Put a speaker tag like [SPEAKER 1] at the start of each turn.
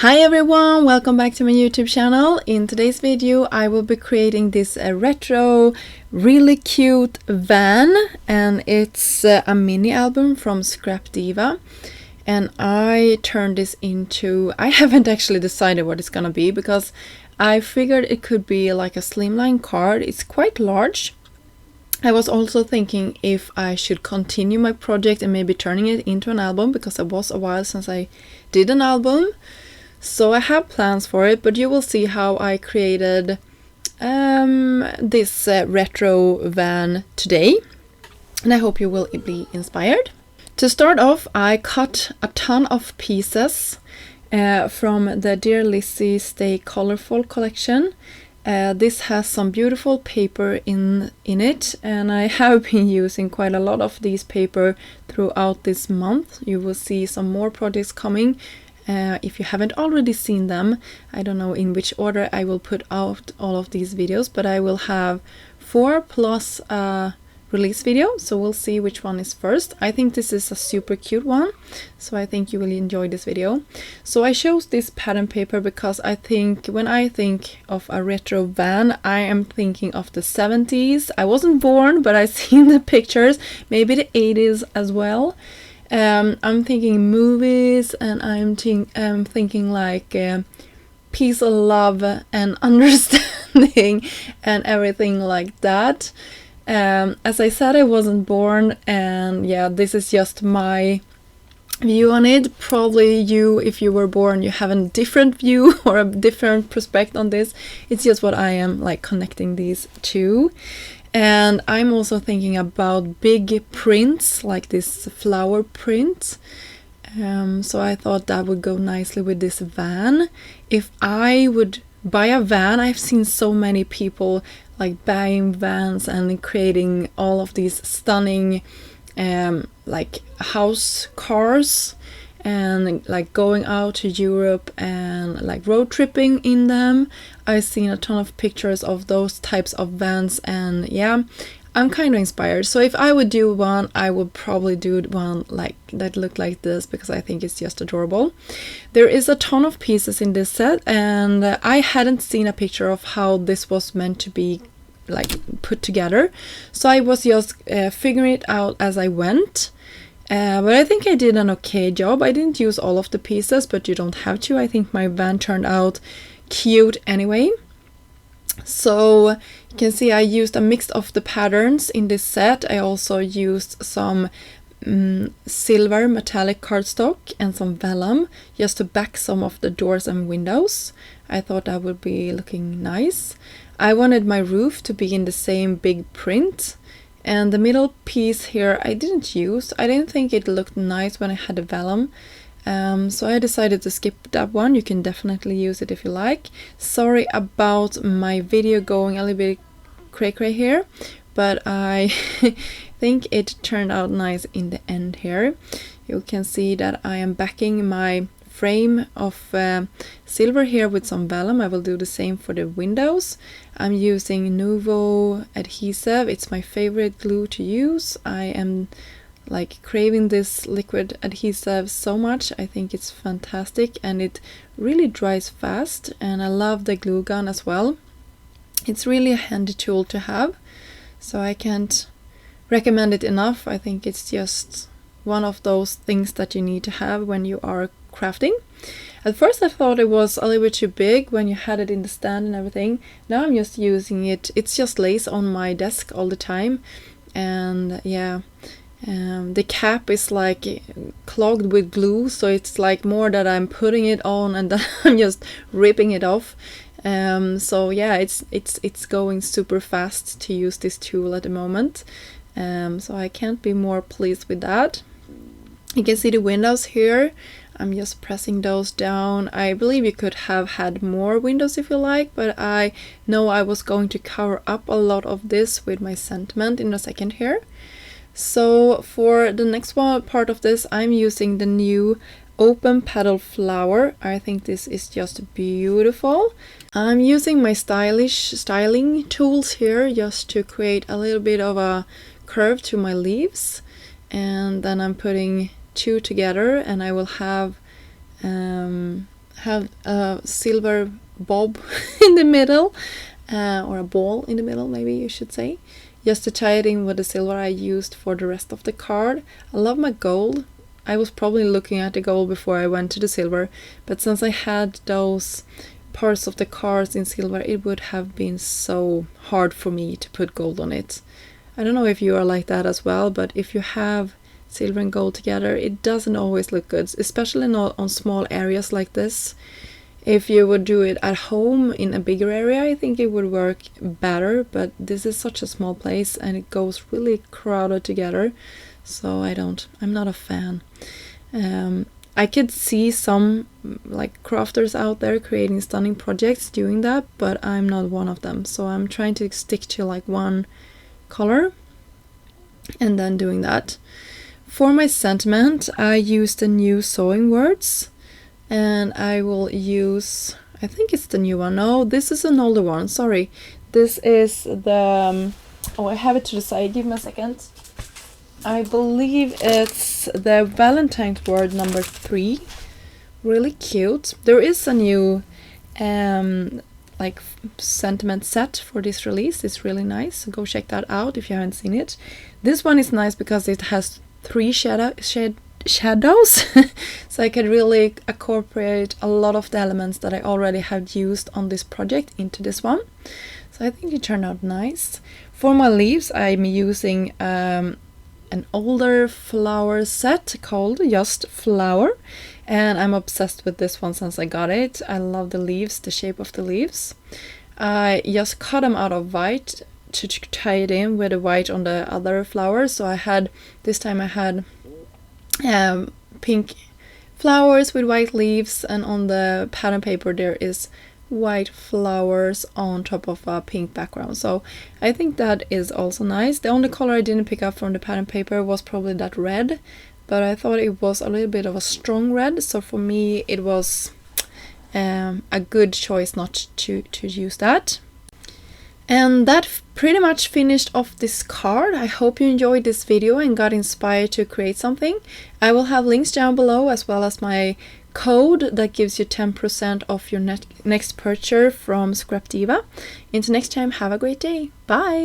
[SPEAKER 1] Hi everyone, welcome back to my YouTube channel. In today's video I will be creating this retro, really cute van, and it's a mini album from Scrap Diva. And I turned this into, I haven't actually decided what it's gonna be because I figured it could be like a slimline card. It's quite large. I was also thinking if I should continue my project and maybe turning it into an album, because it was a while since I did an album. So I have plans for it, but you will see how I created this retro van today, and I hope you will be inspired. To start off, I cut a ton of pieces from the Dear Lizzie Stay Colorful collection. This has some beautiful paper in it, and I have been using quite a lot of these paper throughout this month. You will see some more projects coming. If you haven't already seen them, I don't know in which order I will put out all of these videos, but I will have 4 plus release video, so we'll see which one is first. I think this is a super cute one, so I think you will enjoy this video. So I chose this pattern paper because I think when I think of a retro van, I am thinking of the 70s. I wasn't born, but I've seen the pictures, maybe the 80s as well. I'm thinking movies, and I'm thinking like peace of love and understanding and everything like that. As I said, I wasn't born, and yeah, this is just my view on it. Probably you, if you were born, you have a different view or a different perspective on this. It's just what I am like connecting these two. And I'm also thinking about big prints, like this flower print. So I thought that would go nicely with this van. If I would buy a van, I've seen so many people like buying vans and creating all of these stunning like house cars, and like going out to Europe and like road tripping in them. I've seen a ton of pictures of those types of vans, and yeah, I'm kind of inspired. So if I would do one, I would probably do one like that looked like this, because I think it's just adorable. There is a ton of pieces in this set, and I hadn't seen a picture of how this was meant to be like put together, so I was just figuring it out as I went. But I think I did an okay job. I didn't use all of the pieces, but you don't have to. I think my van turned out cute anyway. So you can see I used a mix of the patterns in this set. I also used some silver metallic cardstock and some vellum just to back some of the doors and windows. I thought that would be looking nice. I wanted my roof to be in the same big print. And the middle piece here I didn't use. I didn't think it looked nice when I had the vellum. So I decided to skip that one. You can definitely use it if you like. Sorry about my video going a little bit cray-cray here, but I think it turned out nice in the end here. You can see that I am backing my frame of silver here with some vellum. I will do the same for the windows. I'm using Nuvo adhesive. It's my favorite glue to use. I am like craving this liquid adhesive so much. I think it's fantastic, and it really dries fast, and I love the glue gun as well. It's really a handy tool to have, so I can't recommend it enough. I think it's just one of those things that you need to have when you are crafting. At first I thought it was a little bit too big when you had it in the stand and everything. Now I'm just using it. It's just lays on my desk all the time, and yeah, the cap is like clogged with glue, so it's like more that I'm putting it on and then I'm just ripping it off. So yeah, it's going super fast to use this tool at the moment. So I can't be more pleased with that. You can see the windows here. I'm just pressing those down. I believe you could have had more windows if you like, but I know I was going to cover up a lot of this with my sentiment in a second here. So for the next one part of this, I'm using the new open petal flower. I think this is just beautiful. I'm using my styling tools here just to create a little bit of a curve to my leaves, and then I'm putting two together, and I will have have a silver bob in the middle, or a ball in the middle, maybe you should say, just to tie it in with the silver I used for the rest of the card. I love my gold. I was probably looking at the gold before I went to the silver, but since I had those parts of the cards in silver, it would have been so hard for me to put gold on it. I don't know if you are like that as well, but if you have silver and gold together, it doesn't always look good, especially not on small areas like this. If you would do it at home in a bigger area, I think it would work better, but this is such a small place and it goes really crowded together, so I'm not a fan. I could see some like crafters out there creating stunning projects doing that, but I'm not one of them, so I'm trying to stick to like one color and then doing that. For my sentiment, I used the new sewing words, and I will use, I think it's the new one. No, this is an older one, sorry. This is the, oh, I have it to the side, give me a second. I believe it's the Valentine's word number 3. Really cute. There is a new like sentiment set for this release. It's really nice, so go check that out if you haven't seen it. This one is nice because it has 3 shadows so I can really incorporate a lot of the elements that I already have used on this project into this one, so I think it turned out nice. For my leaves, I'm using an older flower set called Just Flower, and I'm obsessed with this one since I got it. I love the leaves, the shape of the leaves. I just cut them out of white to tie it in with the white on the other flowers. So this time I had pink flowers with white leaves, and on the pattern paper there is white flowers on top of a pink background. So I think that is also nice. The only color I didn't pick up from the pattern paper was probably that red, but I thought it was a little bit of a strong red, so for me it was a good choice not to use that. And that pretty much finished off this card. I hope you enjoyed this video and got inspired to create something. I will have links down below, as well as my code that gives you 10% off your next purchase from Scrap Diva. Until next time, have a great day. Bye!